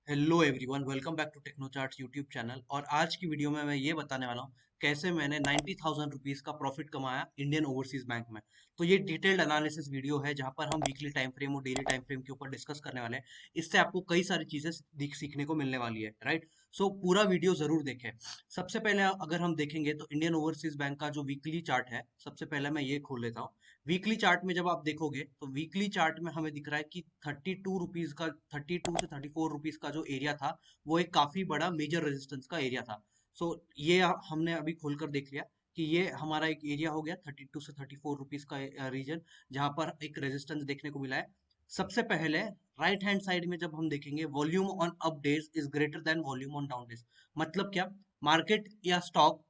Hello everyone, welcome back to Technocharts YouTube channel. और आज की वीडियो में मैं ये बताने वाला हूँ कैसे मैंने 90,000 रुपीज़ का प्रॉफिट कमाया इंडियन ओवरसीज बैंक में। तो ये डिटेल्ड एनालिसिस वीडियो है जहाँ पर हम वीकली टाइम फ्रेम और डेली टाइम फ्रेम के ऊपर डिस्कस करने वाले हैं। इससे आपको कई सारी चीज़ें सीखने को मिलने वाली है, राइट। सो पूरा वीडियो ज़रूर देखें। सबसे पहले अगर हम देखेंगे तो इंडियन ओवरसीज बैंक का जो वीकली चार्ट है, सबसे पहले मैं ये खोल लेता हूँ। वीकली चार्ट में जब आप देखोगे तो वीकली चार्ट में हमें दिख रहा है कि 32 रुपीज का, 32 से 34 रुपीज का जो एरिया था वो एक काफी बड़ा मेजर रेजिस्टेंस का एरिया था। सो ये हमने अभी खोलकर देख लिया कि ये हमारा एक एरिया हो गया 32 से 34 रुपीज का रीजन, जहां पर एक रेजिस्टेंस देखने को मिला है। सबसे पहले राइट हैंड साइड में जब हम देखेंगे volume on up days is greater than volume on down days. मतलब क्या, मार्केट या stock,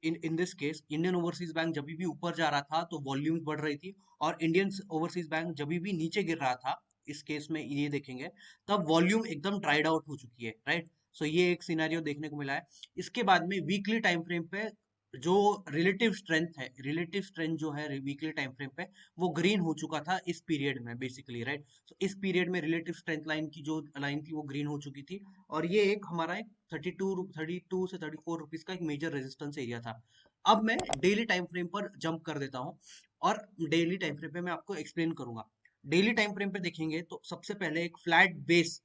in this case Indian overseas bank जब भी ऊपर जा रहा था तो वॉल्यूम्स बढ़ रही थी, और इंडियन ओवरसीज बैंक जब भी नीचे गिर रहा था, इस केस में ये देखेंगे, तब वॉल्यूम एकदम ड्राइड आउट हो चुकी है, राइट। सो ये एक सिनेरियो देखने को मिला है। इसके बाद में वीकली टाइम फ्रेम पे जो रिलेटिव स्ट्रेंथ है, रिलेटिव स्ट्रेंथ जो है वीकली टाइम फ्रेम पे, वो ग्रीन हो चुका था इस पीरियड में बेसिकली, राइट। सो इस पीरियड में रिलेटिव स्ट्रेंथ लाइन की जो लाइन थी वो ग्रीन हो चुकी थी, और ये एक हमारा एक 32 से 34 रुपीज का एक मेजर रेजिस्टेंस एरिया था। अब मैं डेली टाइम फ्रेम पर जंप कर देता हूँ, और डेली टाइम फ्रेम पे मैं आपको एक्सप्लेन करूंगा। डेली टाइम फ्रेम पे देखेंगे तो सबसे पहले एक फ्लैट बेस,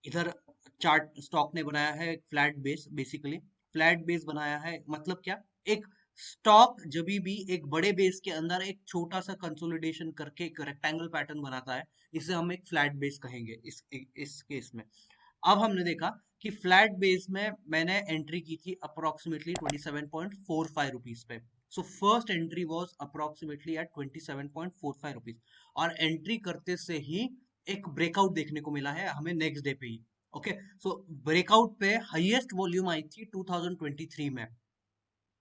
इधर चार्ट स्टॉक ने बनाया है एक flat base. Basically flat base बनाया है मतलब क्या, एक स्टॉक जब भी एक बड़े बेस के अंदर एक छोटा सा कंसोलिडेशन करके एक रेक्टेंगल पैटर्न बनाता है, इसे हम एक फ्लैट बेस कहेंगे इस केस में। अब हमने देखा कि फ्लैट बेस में मैंने एंट्री की थी अप्रोक्सीमेटली 27.45 रुपीज पे। So first entry was approximately eight 27.45 rupees, और एंट्री करते से ही एक ब्रेकआउट देखने को मिला है हमें नेक्स्ट डे पे ही। ओके, सो ब्रेकआउट पे हाईएस्ट वॉल्यूम आई थी 2023 में।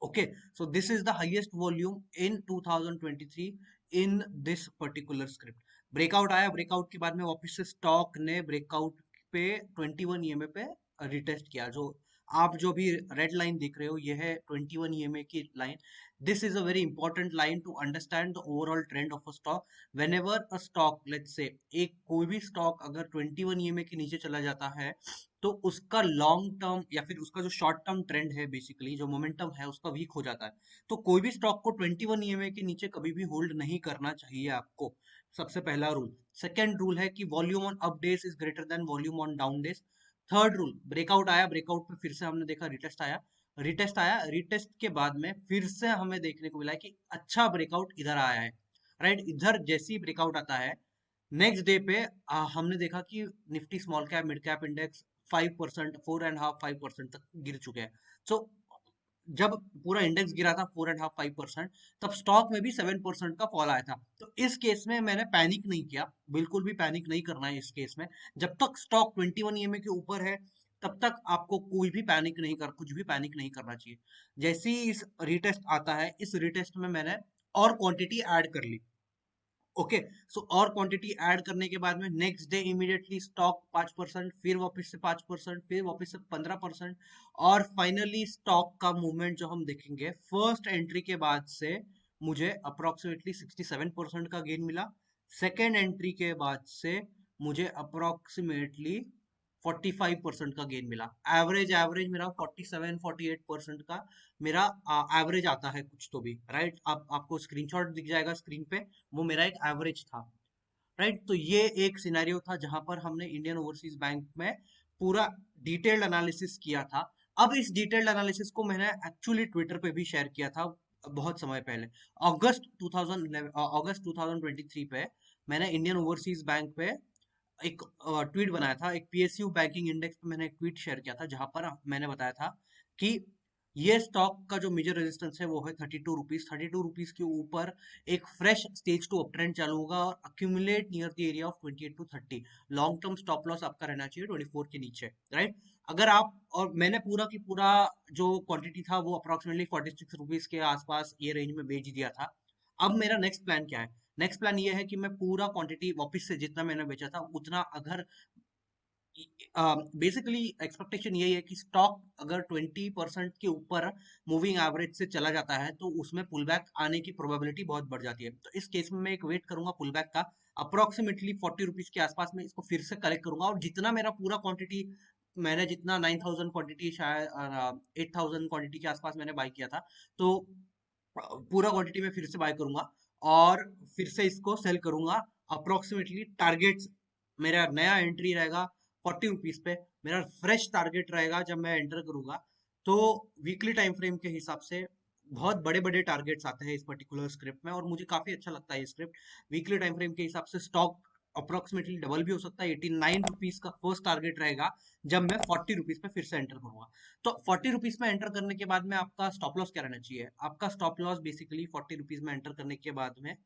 Okay, so this is the highest volume in 2023 in this particular script. Breakout आया, ब्रेकआउट के बाद में वापस से स्टॉक ने ब्रेकआउट पे 21 ईएमए पे रिटेस्ट किया। जो आप जो भी रेड लाइन देख रहे हो, ये है 21 ईएमए की line. This is a very important line to understand the overall trend of a stock. Whenever a stock, let's say एक कोई भी स्टॉक अगर 21 ईएमए के नीचे चला जाता है, तो उसका लॉन्ग टर्म या फिर उसका जो शॉर्ट टर्म ट्रेंड है, बेसिकली जो मोमेंटम है उसका वीक हो जाता है। तो कोई भी स्टॉक को 21 ईएमए के नीचे कभी भी होल्ड नहीं करना चाहिए आपको। सबसे पहला रूल। सेकेंड रूल है कि volume on up days is greater than volume on down days. Third rule, breakout आया, ब्रेकआउट पे फिर से हमने देखा रिटेस्ट आया, रिटेस्ट आया, रिटेस्ट के बाद में फिर से हमें देखने को मिला है कि अच्छा ब्रेकआउट इधर आया है, राइट। इधर जैसे ही ब्रेकआउट आता है, नेक्स्ट डे पे हमने देखा कि Nifty small cap mid cap index 5%, 4.5-5% तक गिर चुके हैं। सो जब पूरा इंडेक्स गिरा था 4.5-5%, तब स्टॉक में भी 7% का फॉल आया था। तो इस केस में मैंने पैनिक नहीं किया, बिल्कुल भी पैनिक नहीं करना है इस केस में। जब तक स्टॉक 21 ईएमए के ऊपर है, तब तक आपको कोई भी पैनिक नहीं कर कुछ भी पैनिक नहीं करना चाहिए। जैसे ही इस रिटेस्ट आता है, इस रिटेस्ट में मैंने और क्वांटिटी ऐड कर ली। ओके, सो और क्वांटिटी ऐड करने के बाद में नेक्स्ट डे इमीडिएटली स्टॉक 5%, फिर वापस से 5%, फिर वापस से 15%, और फाइनली स्टॉक का मूवमेंट जो हम देखेंगे फर्स्ट एंट्री के बाद से, मुझे अप्रोक्सीमेटली 67% का गेन मिला। सेकेंड एंट्री के बाद से मुझे अप्रोक्सीमेटली 45% का गेन मिला। एवरेज एवरेज मेरा 47-48% का मेरा एवरेज आता है कुछ तो भी, राइट। आपको स्क्रीनशॉट दिख जाएगा स्क्रीन पे, वो मेरा एक एवरेज था, राइट। तो ये एक सिनेरियो था जहां पर हमने इंडियन ओवरसीज बैंक में पूरा डिटेल्ड एनालिसिस किया था। अब इस डिटेल्ड एनालिसिस को मैंने एक्चुअली ट्विटर पे भी शेयर किया था बहुत समय पहले। अगस्त 2023 पे मैंने इंडियन ओवरसीज बैंक पे एक ट्वीट बनाया था, एक पीएसयू बैंकिंग इंडेक्स पे मैंने एक ट्वीट शेयर किया था, जहां पर मैंने बताया था कि ये स्टॉक का जो मेजर रेजिस्टेंस है वो है 32 रुपीज। 32 रुपीज के ऊपर एक fresh stage two up trend चालू होगा और accumulate near the area of 28 to 30। Long term stop loss आपका रहना चाहिए 24 के नीचे, राइट। अगर आप, और मैंने पूरा की पूरा जो क्वांटिटी था वो अप्रोक्सीमेटली 46 रुपीज के आसपास ये रेंज में बेच दिया था। अब मेरा नेक्स्ट प्लान क्या है? नेक्स्ट प्लान ये है कि मैं पूरा क्वांटिटी वापस से जितना मैंने बेचा था उतना, अगर बेसिकली एक्सपेक्टेशन यही है कि स्टॉक अगर 20% के ऊपर मूविंग एवरेज से चला जाता है तो उसमें पुल बैक आने की प्रोबेबिलिटी बहुत बढ़ जाती है। तो इस केस में मैं एक वेट करूंगा पुल बैक का। अप्रोक्सीमेटली 40 रुपीज के आसपास में इसको फिर से कलेक्ट करूंगा, और जितना मेरा पूरा क्वांटिटी, मैंने जितना 9,000 क्वांटिटी, शायद 8,000 क्वांटिटी के आसपास मैंने बाय किया था, तो पूरा क्वांटिटी में फिर से बाय करूंगा और फिर से इसको सेल करूंगा। अप्रोक्सीमेटली टारगेट मेरा नया एंट्री रहेगा 40 रुपीज पे, मेरा फ्रेश टारगेट रहेगा जब मैं एंटर करूंगा। तो वीकली टाइम फ्रेम के हिसाब से बहुत बड़े बड़े टारगेट्स आते हैं इस पर्टिकुलर स्क्रिप्ट में, और मुझे काफी अच्छा लगता है ये स्क्रिप्ट। वीकली टाइम फ्रेम के हिसाब से स्टॉक अप्रोक्सीमेटली डबल भी हो सकता है। 89 रुपीज का फर्स्ट टारगेट रहेगा जब मैं 40 रुपीज पे फिर से एंटर करूंगा। तो 40 रुपीज में एंटर करने के बाद में आपका स्टॉप लॉस क्या रहना चाहिए? आपका स्टॉप लॉस बेसिकली 40 रुपीज में एंटर करने के बाद में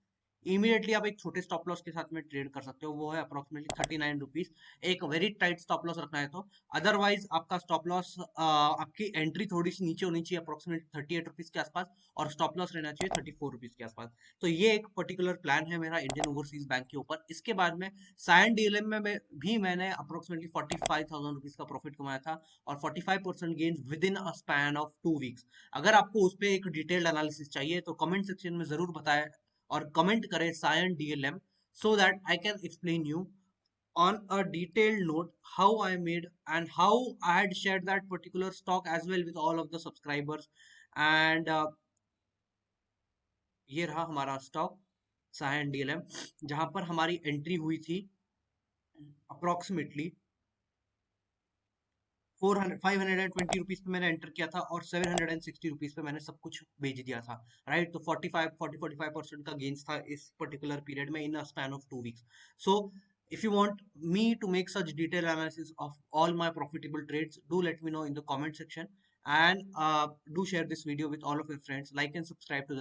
इमीडिएटली आप एक छोटे स्टॉप लॉस के साथ में ट्रेड कर सकते हो, वो है अप्रोक्सीमेटली 39 रुपीज। एक वेरी टाइट स्टॉप लॉस रखना है तो। अदरवाइज आपका स्टॉप लॉस, आपकी एंट्री थोड़ी सी नीचे होनी चाहिए अप्रोक्सीमेटली 38 रुपीज के आसपास, और स्टॉप लॉस रहना चाहिए 34 रुपीज के आसपास। तो ये एक पर्टिकुलर प्लान है मेरा इंडियन ओवरसीज बैंक के ऊपर। इसके बाद में सायन डीएलएम में भी मैंने अप्रोक्सीमेटली 45,000 रुपीज का प्रॉफिट कमाया था, और 45% gain with in a span of 2 weeks. अगर आपको उस पर एक डिटेल्ड एनालिसिस चाहिए तो कमेंट सेक्शन में जरूर बताएं, और कमेंट करें सायन DLM, so that I can explain you on a detailed note how I made and how I had shared that particular stock as well with all of the subscribers. And ये रहा हमारा stock Sion DLM, जहां पर हमारी entry हुई थी approximately 520 rupees पे मैंने एंटर किया था, और 760 रुपीज पे मैंने सब कुछ बेच दिया था। राइट, तो 45% का गेन्स था इस पर्टिकुलर पीरियड में in a span of 2 weeks. So if you want me to make such detailed analysis of all my profitable trades, do let me know in the comment section, and do share this video with all of your friends. Like and subscribe to the